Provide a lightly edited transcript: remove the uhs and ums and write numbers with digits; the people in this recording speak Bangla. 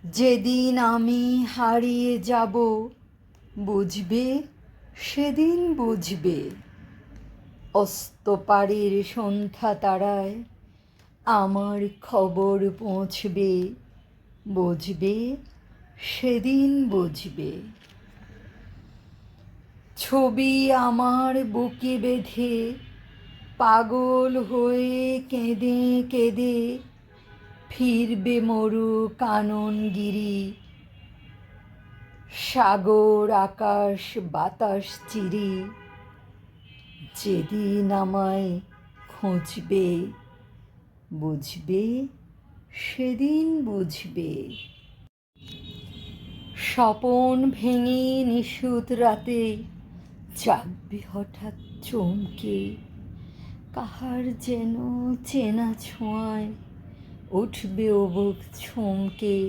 যেদিন আমি হারিয়ে যাব বুঝবে, সেদিন বুঝবে। অস্তপাড়ের সন্ধ্যা তারায় আমার খবর পৌঁছবে, বুঝবে, সেদিন বুঝবে। ছবি আমার বুকে বেঁধে পাগল হয়ে কেঁদে কেঁদে ফিরবে মরু কাননগিরি। সাগর আকাশ বাতাস চিরি যেদিন আমায় খুঁজবে, বুঝবে, সেদিন বুঝবে। স্বপন ভেঙে নিশুত রাতে জাগবে হঠাৎ চমকে, কাহার যেন চেনা ছোঁয়ায় উঠবে ও বুক ছমকে।